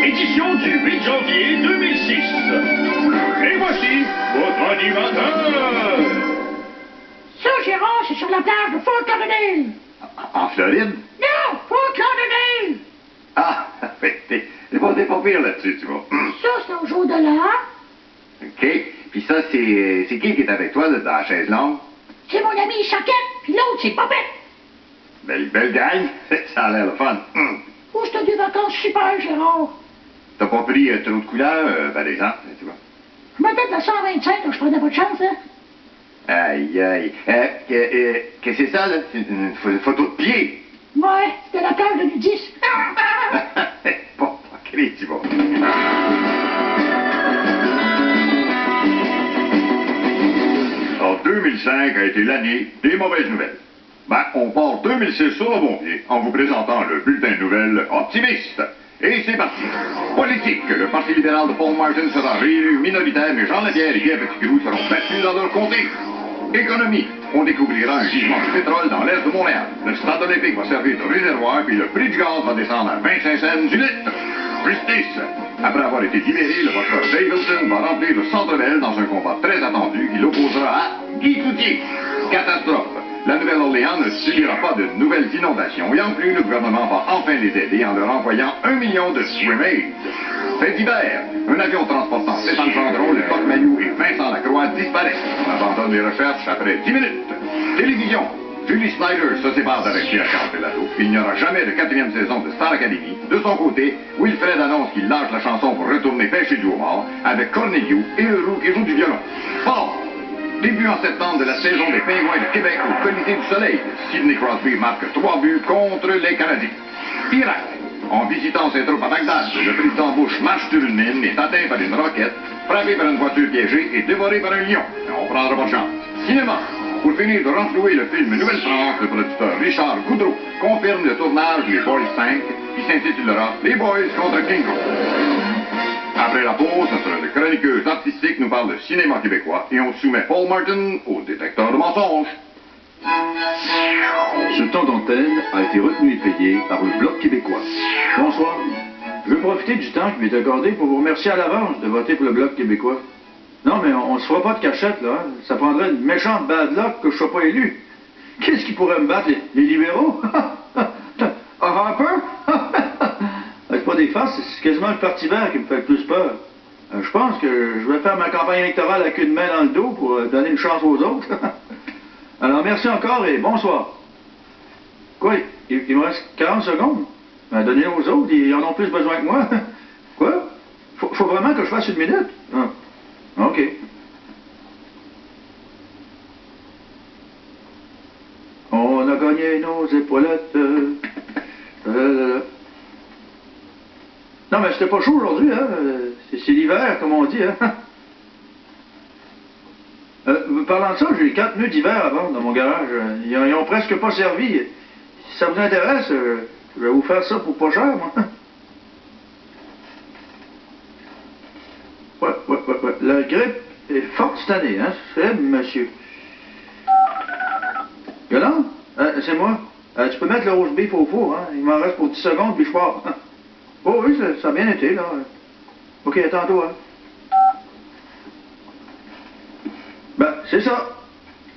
Édition du 8 janvier 2006. Et voici votre animateur. Ça, Gérard, c'est sur la plage de Fort Lauderdale. En Floride? Non, Fort Lauderdale. Ah, t'es pas pire là-dessus, tu vois. Ça, c'est au jour de l'an. OK. Puis ça, c'est qui est avec toi, là, dans la chaise longue? C'est mon ami Choquette, puis l'autre, c'est Popette. Belle gang. Ça a l'air le fun. Oh, c'était des vacances super, Gérard. T'as pas pris trop de couleurs, par exemple, tu vois? Je me tête la 125, là, je prenais pas de chance, hein. Aïe, aïe. Qu'est-ce que c'est ça, là? C'est une photo de pied. Ouais, c'était la plage de nudistes. Pas créé, tu vois. En 2005 a été l'année des mauvaises nouvelles. Ben, on part 2006 sur le bon pied en vous présentant le bulletin de nouvelles optimiste. Et c'est parti. Politique. Le Parti libéral de Paul Martin sera réélu minoritaire, mais Jean Lapierre et Pierre Petitgrou seront battus dans leur comté. Économie. On découvrira un gisement de pétrole dans l'est de Montréal. Le stade olympique va servir de réservoir, puis le prix du gaz va descendre à 25 cents du litre. Justice. Après avoir été libéré, le boxeur Dave Wilson va remplir le Centre-Bell dans un combat très attendu qui l'opposera à Guy Cloutier. Catastrophe. La Nouvelle-Orléans ne subira pas de nouvelles inondations et en plus, le gouvernement va enfin les aider en leur envoyant 1 million de Swim-Aid. Fait d'hiver, un avion transportant Stéphane Gendron, le Doc Mayou et Vincent Lacroix disparaissent. On abandonne les recherches après 10 minutes. Télévision. Julie Snyder se sépare d'avec Pierre Carpelato. Il n'y aura jamais de 4e saison de Star Academy. De son côté, Wilfred annonce qu'il lâche la chanson pour retourner pêcher du homard avec Corneliu et Heureux qui joue du violon. Sport. Début en septembre de la saison des Pingouins de Québec au Colisée du Soleil. Sidney Crosby marque 3 buts contre les Canadiens. Irak. En visitant ses troupes à Bagdad, le président Bush marche sur une mine, est atteint par une roquette, frappé par une voiture piégée et dévoré par un lion. On prendra pas de chance. Cinéma. Pour finir de renflouer le film Nouvelle-France, le producteur Richard Goudreau confirme le tournage des Boys 5 qui s'intitulera Les Boys contre King Kong. Après la pause, notre chroniqueuse artistique nous parle de cinéma québécois et on soumet Paul Martin au détecteur de mensonges. Ce temps d'antenne a été retenu et payé par le Bloc québécois. Bonsoir. Je veux profiter du temps qui m'est accordé pour vous remercier à l'avance de voter pour le Bloc québécois. Non, mais on ne se fera pas de cachette, là. Hein. Ça prendrait une méchante bad luck que je ne sois pas élu. Qu'est-ce qui pourrait me battre, les libéraux? Un peu? C'est pas des farces, c'est quasiment le Parti vert qui me fait le plus peur. Je pense que je vais faire ma campagne électorale à queue de main dans le dos pour donner une chance aux autres. Alors, merci encore et bonsoir. Quoi, il me reste 40 secondes? Ben, donnez-les aux autres, ils en ont plus besoin que moi. Quoi? Faut vraiment que je fasse 1 minute? Ah. OK. On a gagné nos épaulettes. Non, mais c'était pas chaud aujourd'hui, hein? C'est l'hiver, comme on dit, hein? Parlant de ça, j'ai 4 pneus d'hiver à vendre dans mon garage. Ils ont presque pas servi. Si ça vous intéresse, je vais vous faire ça pour pas cher, moi. Ouais. La grippe est forte cette année, hein? C'est monsieur. Yolande? C'est moi. Tu peux mettre le roast beef au four, hein? Il m'en reste pour 10 secondes, puis je pars. Oh oui, ça a bien été, là. OK, à tantôt, hein? Ben, c'est ça.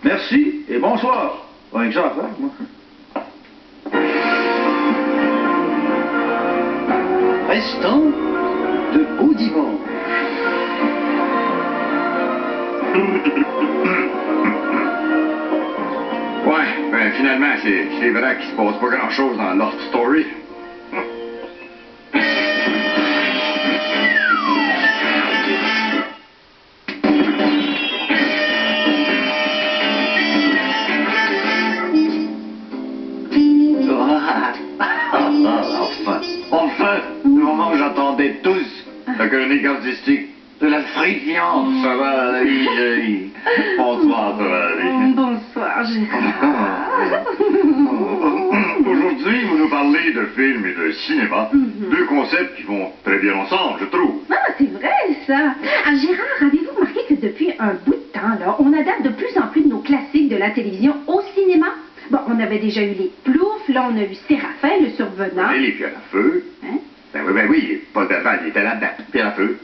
Merci et bonsoir. Rien que ça à faire, moi. Restant de beau dimanche. Ouais, ben finalement, c'est vrai qu'il se passe pas grand-chose dans Lost Story. Enfin, le moment que j'attendais tous, la chronique artistique de la friction. Ça va, Ali? Bonsoir, ça va, Ali? Bonsoir, Gérard. parler de film et de cinéma. Deux concepts qui vont très bien ensemble, je trouve. Ah, c'est vrai, ça. Ah, Gérard, avez-vous remarqué que depuis un bout de temps, là, on adapte de plus en plus de nos classiques de la télévision au cinéma? Bon, on avait déjà eu les Ploufs, là, on a eu Séraphin, le survenant. Et les pierres à feu. Hein? Ben oui, Paul Belval, il était là-dedans. Pierre à feu.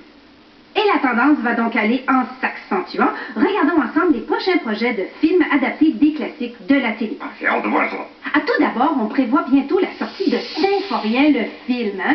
Et la tendance va donc aller en s'accentuant. Regardons ensemble les prochains projets de films adaptés des classiques de la télé. Ah, j'ai hâte de voir ça. Ah, tout d'abord, on prévoit bientôt la sortie de Symphorien, le film. Hein?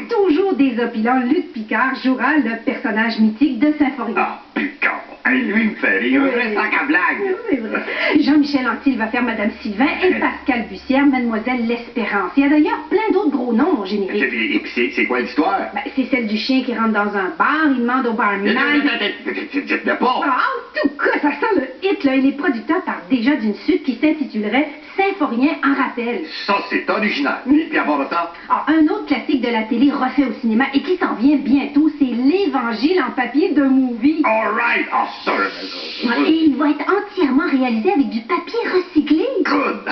Toujours désopilant, Luc Picard jouera le personnage mythique de Symphorien. Ah, Picard. Hey, lui, il me fait rire. Oui. Un sac à blague. C'est vrai. Jean-Michel Anctil va faire Madame Sylvain et Pascal Bussière, Mademoiselle L'Espérance. Il y a d'ailleurs plein d'autres gros noms au générique. Et puis, c'est quoi l'histoire? Ben, c'est celle du chien qui rentre dans un bar, il demande au barman. Dites-le pas. Ah, en tout cas, ça sent le hit, là, et les producteurs parlent déjà d'une suite qui s'intitulerait Symphorien en rappel. Ça, c'est original. Et puis, avant le temps. Ah, un autre classique de la télé refait au cinéma et qui s'en vient bientôt, c'est l'Évangile en papier de movie. All right. Ah, ça, Et il va être entièrement réalisé avec du papier recyclé. Good.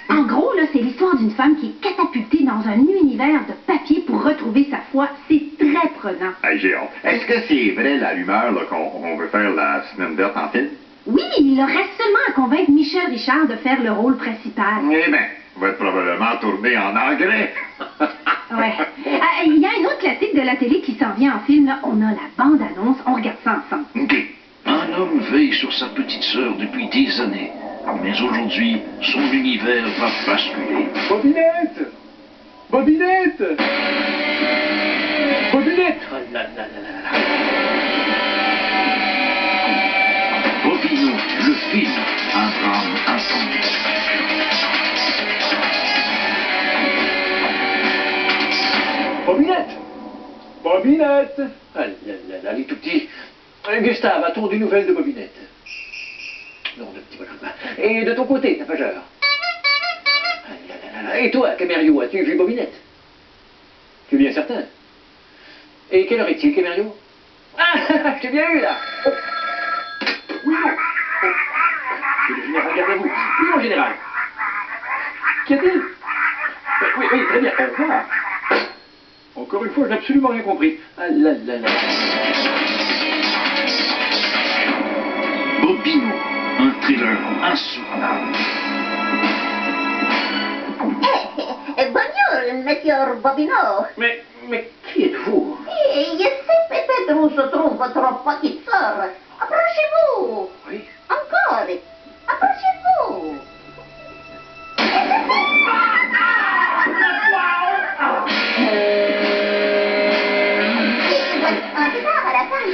En gros, là, c'est l'histoire d'une femme qui est catapultée dans un univers de papier pour retrouver sa foi. C'est très prenant. Hey, j'ai hâte. Est-ce que c'est vrai la rumeur là, qu'on veut faire la semaine verte en film? Oui, il leur reste seulement à convaincre Michel Richard de faire le rôle principal. Eh bien, on va être probablement tourné en anglais. Ouais. Ah, il y a un autre classique de la télé qui s'en vient en film. Là. On a la bande-annonce. On regarde ça ensemble. OK. Un homme veille sur sa petite sœur depuis des années. Mais aujourd'hui, son univers va basculer. Bobinette! Bobinette! Bobinette! Oh là là là là là. Bobino, le film, un drame intense. Bobinette! Bobinette! Ah là là là, les tout petits. Gustave, a-t-on des nouvelles de Bobinette? Non, de petit bonhomme. Et de ton côté, tapageur? Ah là là là là. Et toi, Camério, as-tu vu Bobinette? Tu es bien certain? Et quelle heure est-il, Camério? Ah, je t'ai bien eu, là! Oh. Oui, non! Oh. C'est le général, gardez-vous. Oui, mon général. Qu'y a-t-il? Oui, très bien. Au revoir. Encore une fois, je n'ai absolument rien compris. Ah là là là. Bobino, un thriller insoutenable. Bonjour, monsieur Bobino. Mais qui êtes-vous? Je sais peut-être où se trouve votre petite sœur. Approchez-vous. Oui. Encore. Approchez-vous. C'est ça, à la fin.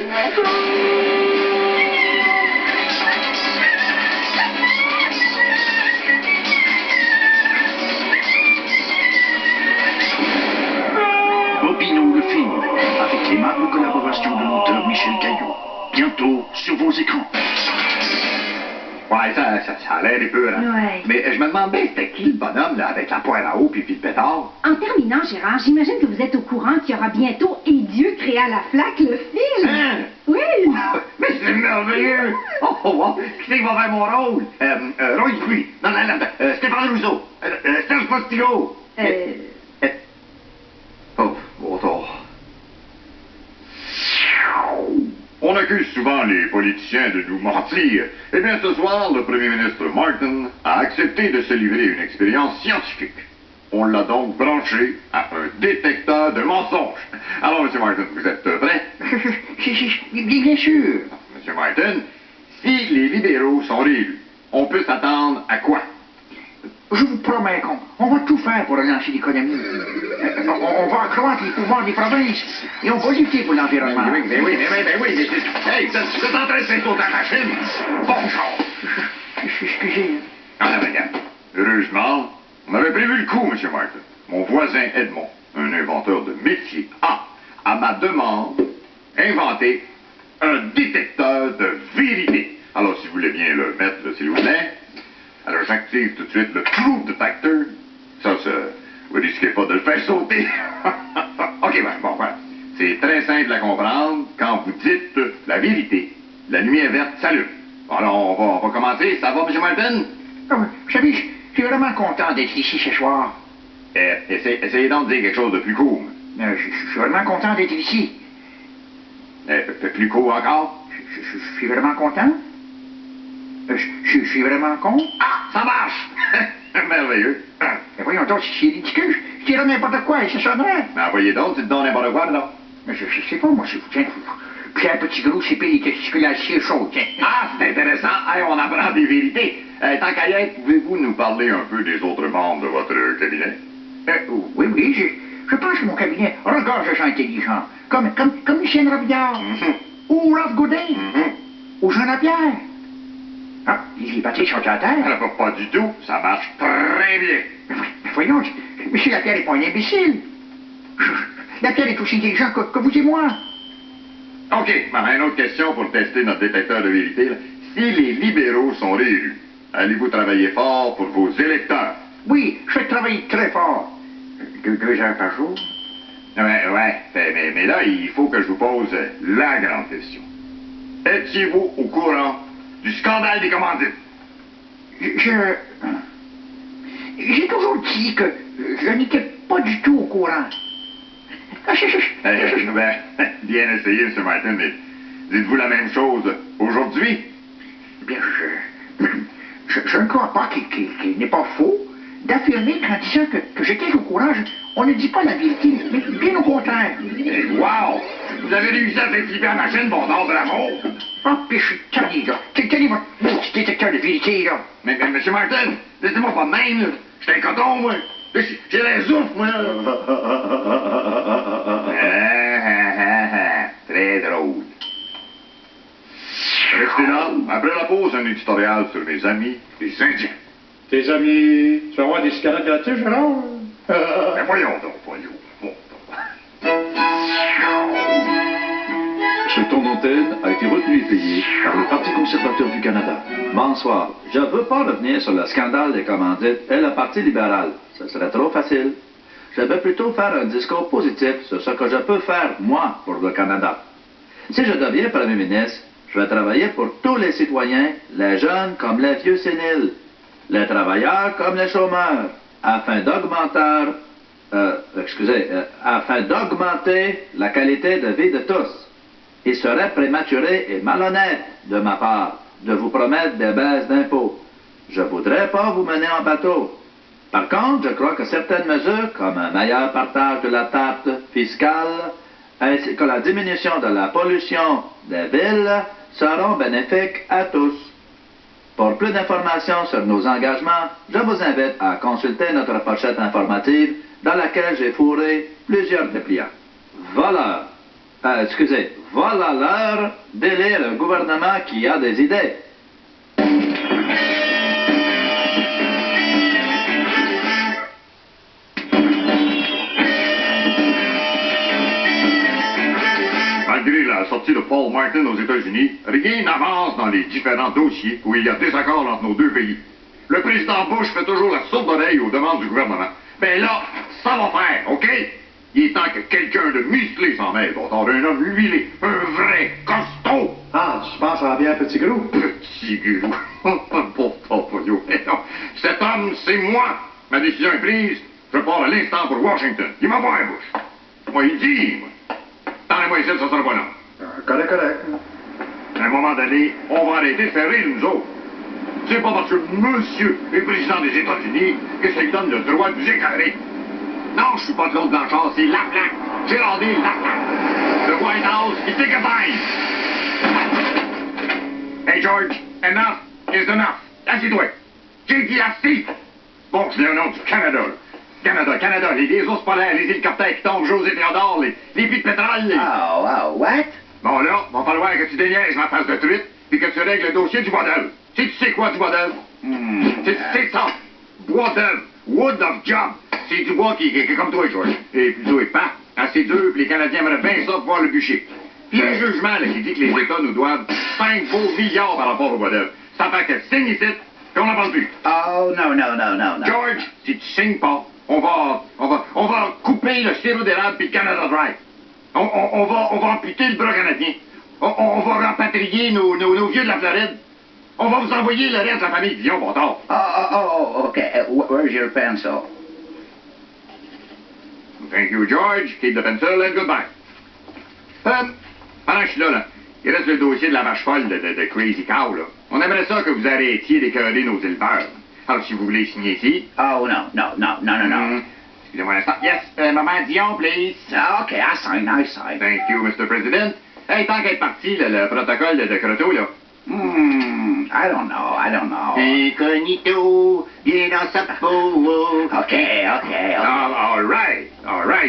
Bobino, le film, avec l'aimable collaboration de l'auteur Michel Caillou. Bientôt sur vos écrans. Ouais, ça a l'air épeurant. Ouais. Mais je me demandais, c'était qui le bonhomme, là, avec la poêle à eau puis le pétard? En terminant, Gérard, j'imagine que vous êtes au courant qu'il y aura bientôt Et Dieu créa la flaque, le film. Hein? Oui. Mais c'est merveilleux! Oh, qui c'est qui va faire mon rôle? Roy Dupuis. Non, Stéphane Rousseau. Serge Postigo. Oh, bon tort. On accuse souvent les politiciens de nous mentir. Eh bien, ce soir, le premier ministre Martin a accepté de se livrer à une expérience scientifique. On l'a donc branché à un détecteur de mensonges. Alors, M. Martin, vous êtes prêt? Bien sûr. M. Martin, si les libéraux sont réélus, on peut s'attendre à quoi? Je vous promets qu'on va tout faire pour relancer l'économie. On va accroître les pouvoirs des provinces et on va lutter pour l'environnement. Ben oui, mais hey, vous êtes en train de faire sauter la machine. Bon char. Excusez. Ah, regarde. Heureusement, on avait prévu le coup, M. Martin. Mon voisin Edmond, un inventeur de métier, a, à ma demande, inventé un détecteur de vérité. Alors, si vous voulez bien le mettre, là, s'il vous plaît. Alors, j'active tout de suite le True Detector. Ça, vous risquez pas de le faire sauter. OK, ben, bon, voilà. C'est très simple à comprendre. Quand vous dites la vérité, la lumière verte s'allume. Alors, on va commencer. Ça va, M. Martin? Vous savez, je suis vraiment content d'être ici ce soir. Essayez donc de dire quelque chose de plus court. Je suis vraiment content d'être ici. Plus court encore? Je suis vraiment content. Je suis vraiment con. Ah, ça marche! Merveilleux. Mais voyons donc, c'est ridicule. Je dirais n'importe quoi et ça sonnerait. Mais envoyez donc, dites donc n'importe quoi, non? Mais je sais pas, moi, c'est vous. Tiens, j'ai un petit gros CP les testicules assez chauds, tiens. Ah, c'est intéressant. Hey, on apprend des vérités. Tant qu'à y être, pouvez-vous nous parler un peu des autres membres de votre cabinet? Oui, je pense que mon cabinet regorge de gens intelligents. Comme Michel Robillard. Ou Ralph Godin. Ou Jean Lapierre. Ah, les batteries sont à terre. Pas du tout. Ça marche très bien. Mais voyons, M. Lapierre n'est pas un imbécile. Lapierre est aussi intelligent que vous et moi. OK. Une autre question pour tester notre détecteur de vérité. Là. Si les libéraux sont réélus, allez-vous travailler fort pour vos électeurs? Oui, je vais travailler très fort. 2 heures par jour. Mais là, il faut que je vous pose la grande question. Étiez-vous au courant du scandale des commandites? J'ai toujours dit que je n'étais pas du tout au courant. Bien essayé, M. Martin, mais dites-vous la même chose aujourd'hui? Eh bien, je ne crois pas qu'il n'est pas faux d'affirmer qu'en disant que j'étais au courant, on ne dit pas la vérité, mais bien au contraire. Wow! Vous avez réussi à faire flipper la machine, bon ordre, bravo! Ah, puis je suis tanné, là. Tenez votre petit détecteur de vérité, là. Mais M. Martin, laissez-moi pas de même, là. J'étais un coton, moi. J'ai la zouffe, moi, là. Très drôle. Restez là. Après la pause, un éditorial sur mes amis, les Indiens. Tes amis, tu vas avoir des cigarettes gratuites, Gérard? Mais voyons donc, voyons. Ce ton d'antenne a été retenu et payé par le Parti conservateur du Canada. Bonsoir. Je ne veux pas revenir sur le scandale des commandites et le Parti libéral. Ce serait trop facile. Je vais plutôt faire un discours positif sur ce que je peux faire, moi, pour le Canada. Si je deviens Premier ministre, je vais travailler pour tous les citoyens, les jeunes comme les vieux séniles, les travailleurs comme les chômeurs, afin d'augmenter la qualité de vie de tous. Il serait prématuré et malhonnête de ma part de vous promettre des baisses d'impôts. Je ne voudrais pas vous mener en bateau. Par contre, je crois que certaines mesures, comme un meilleur partage de la taxe fiscale, ainsi que la diminution de la pollution des villes, seront bénéfiques à tous. Pour plus d'informations sur nos engagements, je vous invite à consulter notre pochette informative dans laquelle j'ai fourré plusieurs dépliants. Voilà l'heure d'élire un gouvernement qui a des idées. Malgré la sortie de Paul Martin aux États-Unis, rien n'avance dans les différents dossiers où il y a désaccord entre nos deux pays. Le président Bush fait toujours la sourde oreille aux demandes du gouvernement. Mais là, ça va faire, OK? Il est temps que quelqu'un de musclé s'en mêle. On un homme huilé, un vrai costaud. Ah, tu penses à la bière Petit Gros? Petit Gros. Pauvre voyou. Cet homme, c'est moi. Ma décision est prise. Je pars à l'instant pour Washington. Il m'a pas un Bush. Moi, il dit, moi. Attendez-moi ici, ça sera pas long. Correct. À un moment donné, on va arrêter de faire rire, nous autres. C'est pas parce que monsieur est président des États-Unis que ça lui donne le droit de nous éclairer. Non, je suis pas Claude Blanchard, c'est Laflamme. Gérard D. Laflamme. The White House is dignified. Hey, George, enough is enough. Assieds-toi. J'ai dit assis. Bon, je l'ai au nom du Canada, là. Canada, les ours polaires, les hélicoptères qui tombent, José Théodore, les puits de pétrole, les... What? Bon, là, va falloir que tu déniaises ma face de truite, puis que tu règles le dossier du bois d'œuvre. Tu sais quoi, du bois d'œuvre? C'est ça. Bois d'œuvre. Wood of job. C'est du bois qui est comme toi, George. Et plutôt épais, assez dur, puis les Canadiens aimeraient bien ça pouvoir le bûcher. Puis un jugement là, qui dit que les États nous doivent 5 beaux milliards par rapport au bois d'œuvre. Ça fait que signe ici, puis on n'en parle plus. Oh, non. George, si tu signes pas, on va couper le sirop d'érable puis le Canada Dry. On va amputer le bras canadien. On va rapatrier nos vieux de la Floride. On va vous envoyer le reste de la famille Dion, bon tard. OK. Where's your pencil? Thank you, George. Keep the pencil and goodbye. Pendant que je suis là, il reste le dossier de la vache folle de Crazy Cow, là. On aimerait ça que vous arrêtiez d'écœurer nos éleveurs. Alors, si vous voulez signer ici... Oh, no. Excusez-moi un instant. Yes, Maman Dion, please. Okay, I sign. Thank you, Mr. President. Hey, tant qu'être parti, le protocole de Croteau, là. I don't know. Incognito, bien dans sa peau. Okay. All right.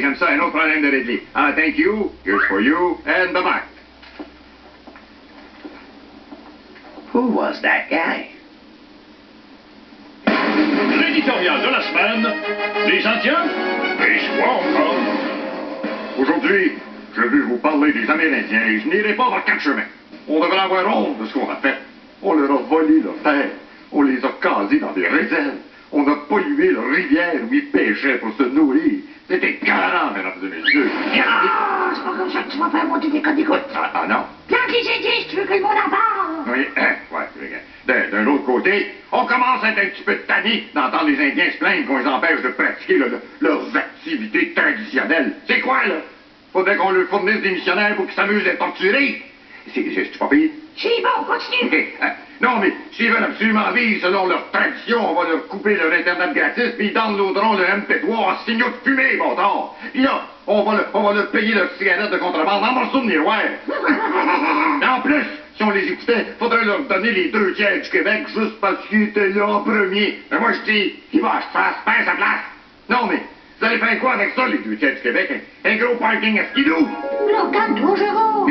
J'aime ça, un autre problème de réglé. Thank you, here's for you, and bye-bye. Who was that guy? L'éditorial de la semaine, les Indiens, et quoi encore? Aujourd'hui, je veux vous parler des Amérindiens et je n'irai pas par quatre chemins. On devrait avoir honte de ce qu'on a fait. On leur a volé leur terre. On les a casés dans des réserves. On a pollué leur rivière où ils pêchaient pour se nourrir. C'était carrément, mesdames et messieurs. Ah, c'est pas comme ça que tu vas faire monter des codes d'écoute. Ah non? Plante les Indiens si tu veux que le monde en parle. Oui, ouais. D'un autre côté, on commence à être un petit peu tanné d'entendre les Indiens se plaindre qu'on les empêche de pratiquer leurs activités traditionnelles. C'est quoi, là? Faudrait qu'on leur fournisse des missionnaires pour qu'ils s'amusent à être torturés. C'est pas pire? C'est bon, continue. Non, mais s'ils veulent absolument vivre selon leur tradition, on va leur couper leur Internet gratis, puis ils downloaderont le MP3 en signaux de fumée, bâtard. Puis là, on va leur payer leurs cigarettes de contrebande en morceaux de miroir. En plus, si on les écoutait, faudrait leur donner les 2/3 du Québec juste parce qu'ils étaient là en premier. Mais moi, je dis, il va se faire sa place. Non, mais vous allez faire quoi avec ça, les 2/3 du Québec? Un gros parking à skidoo? Là, calme-toi, Gérard.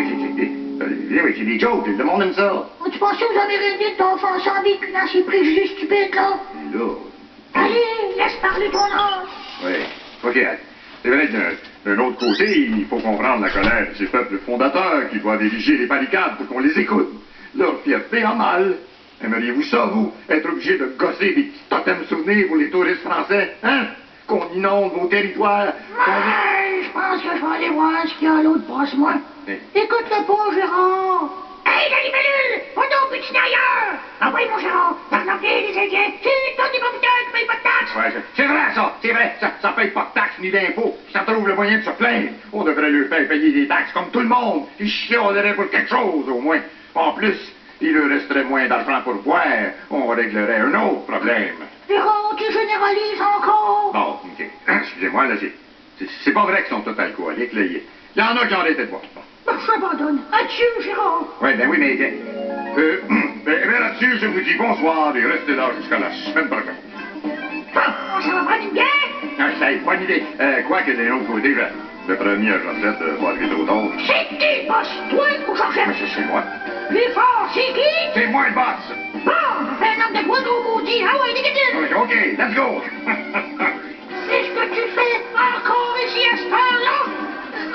Oui, c'est des jokes, le monde aime ça. Tu penses aux Amérindiens de t'offenser en véhiculant ces préjugés stupides, là? Là... Allez, laisse parler ton âge. Oui, OK. C'est vrai que d'un autre côté, il faut comprendre la colère de ces peuples fondateurs qui doivent ériger les barricades pour qu'on les écoute. Leur fierté en mal. Aimeriez-vous ça, vous, être obligé de gosser des petits totems souvenirs pour les touristes français, hein? Qu'on inonde vos territoires? Je pense que je vais aller voir ce qu'il y a à l'autre bosse, moi. Écoute-le pas, Gérard. Hey, la libellule! Va donc butiner ailleurs! Envoyez mon Gérard, l'arnaquer les Indiens, c'est toi des profiteurs qui payent pas de taxes! Ouais, c'est vrai, ça, c'est vrai, ça paye pas de taxes ni d'impôts, ça trouve le moyen de se plaindre. On devrait leur faire payer des taxes comme tout le monde, ils chioleraient pour quelque chose, au moins. En plus, il leur resterait moins d'argent pour boire, on réglerait un autre problème. Gérard, tu généralises encore! Bon, OK, excusez-moi, là, c'est pas vrai qu'ils sont tous alcooliques, là, il y en a qui ont arrêté de boire. J'abandonne. Adieu, Gérard. Oui, oui, mais là-dessus, je vous dis bonsoir et restez là jusqu'à la semaine prochaine. Bon, ça va prendre une bière? C'est une bonne idée. Quoique d'un autre côté, le premier Georgette va arriver trop tard. C'est qui, boss? Toi ou Georgette? Mais c'est moi. Plus fort, c'est qui? C'est moi le boss. Bon, fais un homme de toi, gros maudit. Ah ouais, dégage. OK, let's go. Qu'est-ce que tu fais encore ici à cette heure-là?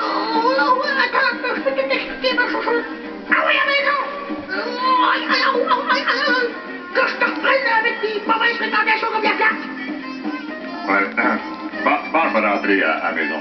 Oh, attends, je peux te l'expliquer, ma chouchou. Ah oui, à la maison. Que je te reprenne avec tes mauvaises fréquentations comme la flaque. Ouais, bon, je vais rentrer à la maison.